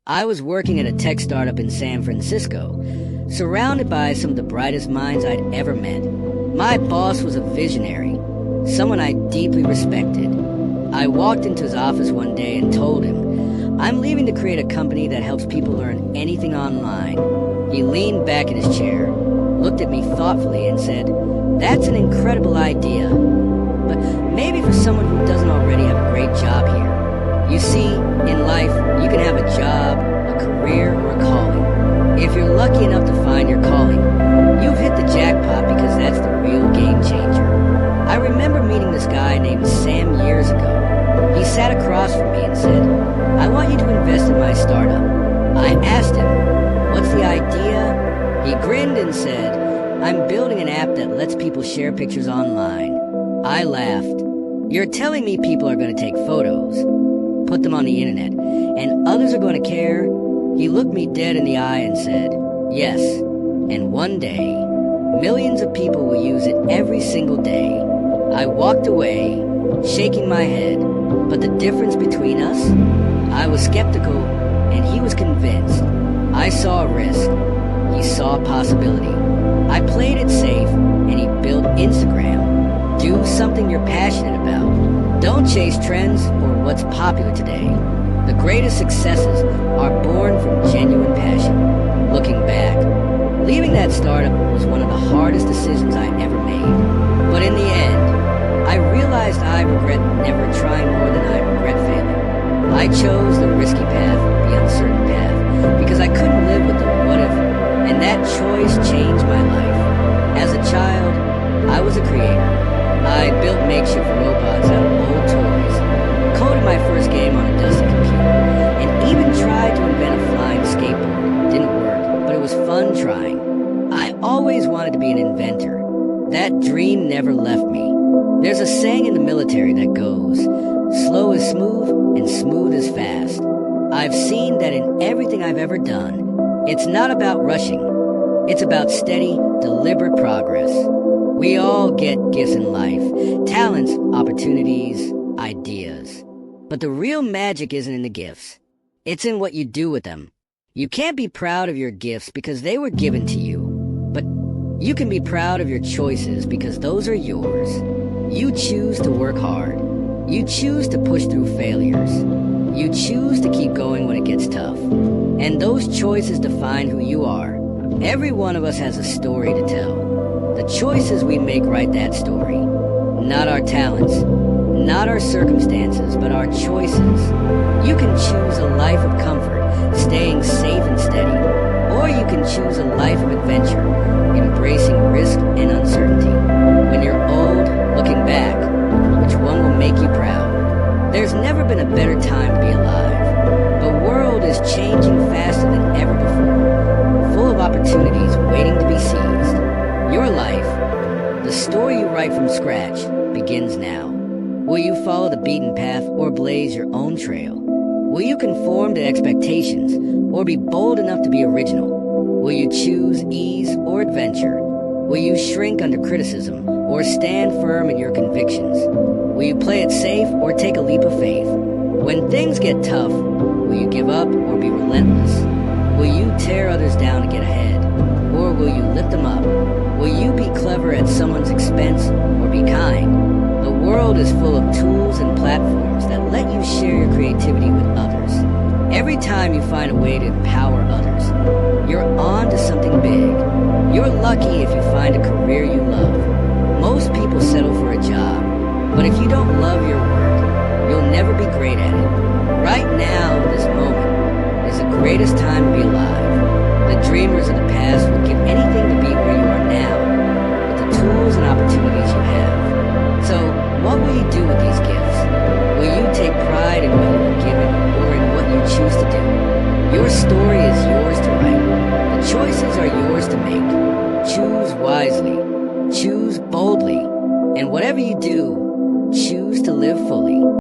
I was working at a tech startup in San Francisco, surrounded by some of the brightest minds I'd ever met. My boss was a visionary, someone I deeply respected. I walked into his office one day and told him, I'm leaving to create a company that helps people learn anything online. He leaned back in his chair, looked at me thoughtfully and said, That's an incredible idea, but maybe for someone who doesn't already have a great job here. You see, in life, you can have a job, a career, or a calling. If you're lucky enough to find your calling, you've hit the jackpot because that's the real game changer. I remember meeting this guy named Sam years ago. He sat across from me and said, I want you to invest in my startup. I asked him, what's the idea? He grinned and said, I'm building an app that lets people share pictures online. I laughed. You're telling me people are going to take photos, put them on the internet, and others are going to care? He looked me dead in the eye and said, Yes, and one day, millions of people will use it every single day. I walked away, shaking my head, but the difference between us? I was skeptical, and he was convinced. I saw a risk. He saw a possibility. I played it safe, and he built Instagram. Do something you're passionate about. Don't chase trends or what's popular today. The greatest successes are born from genuine passion. Looking back, leaving that startup was one of the hardest decisions I ever made. But in the end, I realized I regret never trying more than I regret failing. I chose the risky path, the uncertain path, because I couldn't live with the what if, and that choice changed my life. As a child, I was a creator. I built makeshift robots out of old toys, coded my first game on a dusty computer, and even tried to invent a flying skateboard. Didn't work, but it was fun trying. I always wanted to be an inventor. That dream never left me. There's a saying in the military that goes, slow is smooth and smooth is fast. I've seen that in everything I've ever done, it's not about rushing. It's about steady, deliberate progress. We all get gifts in life, talents, opportunities, ideas. But the real magic isn't in the gifts. It's in what you do with them. You can't be proud of your gifts because they were given to you. But you can be proud of your choices because those are yours. You choose to work hard. You choose to push through failures. You choose to keep going when it gets tough. And those choices define who you are. Every one of us has a story to tell. The choices we make write that story. Not our talents, not our circumstances, but our choices. You can choose a life of comfort, staying safe and steady. Or you can choose a life of adventure, embracing risk and uncertainty. When you're old, looking back, which one will make you proud? There's never been a better time to be alive. The world is changing faster than ever before, full of opportunities waiting to be seized. Your life, the story you write from scratch, begins now. Will you follow the beaten path or blaze your own trail? Will you conform to expectations or be bold enough to be original? Will you choose ease or adventure? Will you shrink under criticism or stand firm in your convictions? Will you play it safe or take a leap of faith? When things get tough, will you give up or be relentless? Will you tear others down to get ahead? Or will you lift them up? Will you be clever at someone's expense or be kind? The world is full of tools and platforms that let you share your creativity with others. Every time you find a way to empower others, you're on to something big. You're lucky if you find a career you love. Most people settle for a job, but if you don't love your work, you'll never be great at it. Right now, this moment, is the greatest time to be alive. The dreamers of the past would give anything to be where you are now, with the tools and opportunities you have. So, what will you do with these gifts? Will you take pride in what you were given or in what you choose to do? Your story is yours to write. The choices are yours to make. Choose wisely. Choose boldly. And whatever you do, choose to live fully.